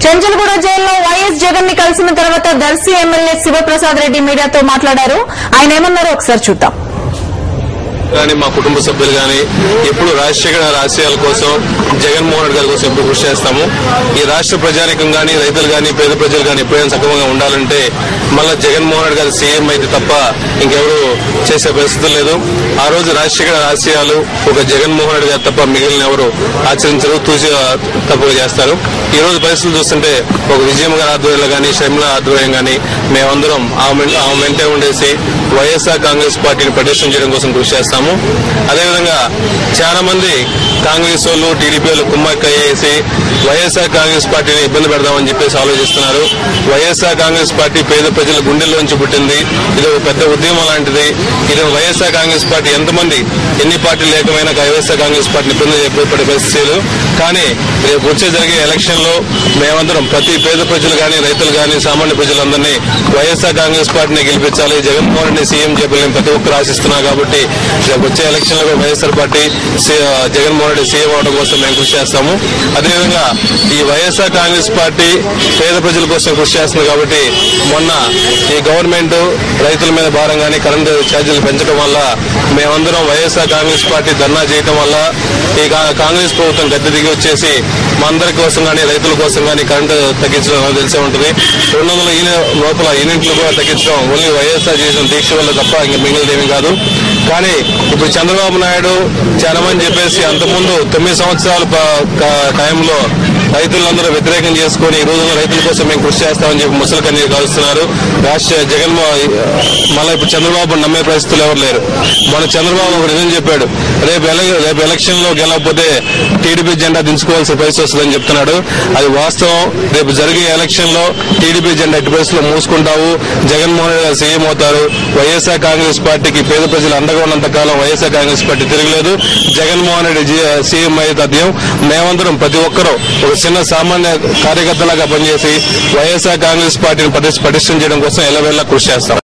చెంచల్గూడ జైల్లో వైఎస్ జగన్ ని కలిసిన తర్వాత దర్శి ఎమ్మెల్యే శివప్రసాద్ రెడ్డి మీడియాతో మాట్లాడారు. ఆయన ఏమన్నారో ఒకసారి చూద్దాం. కానీ మా కుటుంబ సభ్యులు కానీ ఎప్పుడు రాజశేఖర ఆశయాల కోసం జగన్మోహన్ రెడ్డి గారి కోసం ఎప్పుడు కృషి చేస్తాము. ఈ రాష్ట్ర ప్రజానికం కానీ రైతులు కానీ పేద ప్రజలు కానీ ఎప్పుడైనా సక్రమంగా ఉండాలంటే మళ్ళా జగన్మోహన్ రెడ్డి గారు సీఎం అయితే తప్ప ఇంకెవరు చేసే పరిస్థితి లేదు. ఆ రోజు రాజశేఖర ఆశయాలు ఒక జగన్మోహన్ రెడ్డి గారు తప్ప మిగిలిన ఎవరు ఆచరించరు, తూచి తప్పుగా చేస్తారు. ఈ రోజు పరిస్థితులు చూస్తుంటే ఒక విజయం గారి ఆధ్వర్యంలో కానీ షర్మిల ఆధ్వర్యం కానీ మేమందరం ఆమె వెంటే ఉండేసి వైఎస్ఆర్ కాంగ్రెస్ పార్టీని పటిష్టం చేయడం కోసం కృషి చేస్తాము. అదేవిధంగా చాలా మంది కాంగ్రెస్ వాళ్ళు టీడీపీ వాళ్ళు కుమ్మక్కయ్యేసి వైఎస్ఆర్ కాంగ్రెస్ పార్టీని ఇబ్బంది పెడదామని చెప్పేసి ఆలోచిస్తున్నారు. వైఎస్ఆర్ కాంగ్రెస్ పార్టీ పేద ప్రజల గుండెల్లోంచి పుట్టింది. ఇది ఒక పెద్ద ఉద్యమం లాంటిది. ఇది వైఎస్ఆర్ కాంగ్రెస్ పార్టీ ఎంతమంది ఎన్ని పార్టీలు లేకపోయినా వైఎస్ఆర్ కాంగ్రెస్ పార్టీని ఇబ్బంది పడే పరిస్థితులు. కానీ రేపు వచ్చే జరిగే ఎలక్షన్ లో మేమందరం ప్రతి పేద ప్రజలు కానీ రైతులు కానీ సామాన్య ప్రజలందరినీ వైఎస్ఆర్ కాంగ్రెస్ పార్టీని గెలిపించాలి, జగన్మోహన్ రెడ్డి సీఎం చెప్పాలని ప్రతి ఒక్కరు ఆశిస్తున్నారు. కాబట్టి రేపు వచ్చే ఎలక్షన్ లో వైఎస్ఆర్ పార్టీ జగన్మోహన్ రెడ్డి సీఎం అవడం కోసం మేము కృషి చేస్తాము. అదేవిధంగా ఈ వైఎస్ఆర్ కాంగ్రెస్ పార్టీ పేద ప్రజల కోసం కృషి చేస్తుంది. కాబట్టి మొన్న ఈ గవర్నమెంట్ రైతుల మీద భారం కానీ కరెంటు ఛార్జీలు పెంచడం వల్ల మేమందరం వైఎస్ఆర్ కాంగ్రెస్ పార్టీ ధర్నా చేయడం వల్ల ఈ కాంగ్రెస్ ప్రభుత్వం గద్దె దిగి వచ్చేసి మా అందరి కోసం కానీ రైతుల కోసం కానీ కరెంటు తగ్గించడం తెలిసే ఉంటుంది. 200 లోపల యూనిట్లు కూడా తగ్గించడం ఓన్లీ వైఎస్ఆర్ చేసిన దీక్ష వల్ల తప్ప ఇంకా మిగిలిదేమీ కాదు. కానీ ఇప్పుడు చంద్రబాబు నాయుడు చాలా మంది చెప్పేసి అంతకుముందు 9 సంవత్సరాల టైంలో రైతులందరూ వ్యతిరేకం చేసుకుని ఈ రోజుల్లో రైతుల కోసం మేము కృషి చేస్తామని చెప్పి ముసలి కన్నీరు కాలుస్తున్నారు. మళ్ళీ ఇప్పుడు చంద్రబాబు నమ్మే పరిస్థితులు ఎవరు లేరు. మన చంద్రబాబు ఒక నిజం చెప్పాడు, రేపు ఎలక్షన్ లో గెలవకపోతే టీడీపీ జెండా దించుకోవాల్సిన పరిస్థితి వస్తుందని చెప్తున్నాడు. అది వాస్తవం. రేపు జరిగే ఎలక్షన్ లో టీడీపీ జెండా ఎట్టి పరిస్థితుల్లో మూసుకుంటావు, జగన్మోహన్ రెడ్డి గారు సీఎం అవుతారు. వైఎస్ఆర్ కాంగ్రెస్ పార్టీకి పేద ప్రజలు అండగా ఉన్నంత కాలం వైఎస్ఆర్ కాంగ్రెస్ పార్టీ తిరగలేదు. జగన్మోహన్ రెడ్డి సీఎం అయితే అధ్యయం. మేమందరం ప్రతి ఒక్కరూ ఒక చిన్న సామాన్య కార్యకర్తలాగా పనిచేసి వైఎస్ఆర్ కాంగ్రెస్ పార్టీని పటిష్టం చేయడం కోసం ఎల్లవేళలా కృషి చేస్తాం.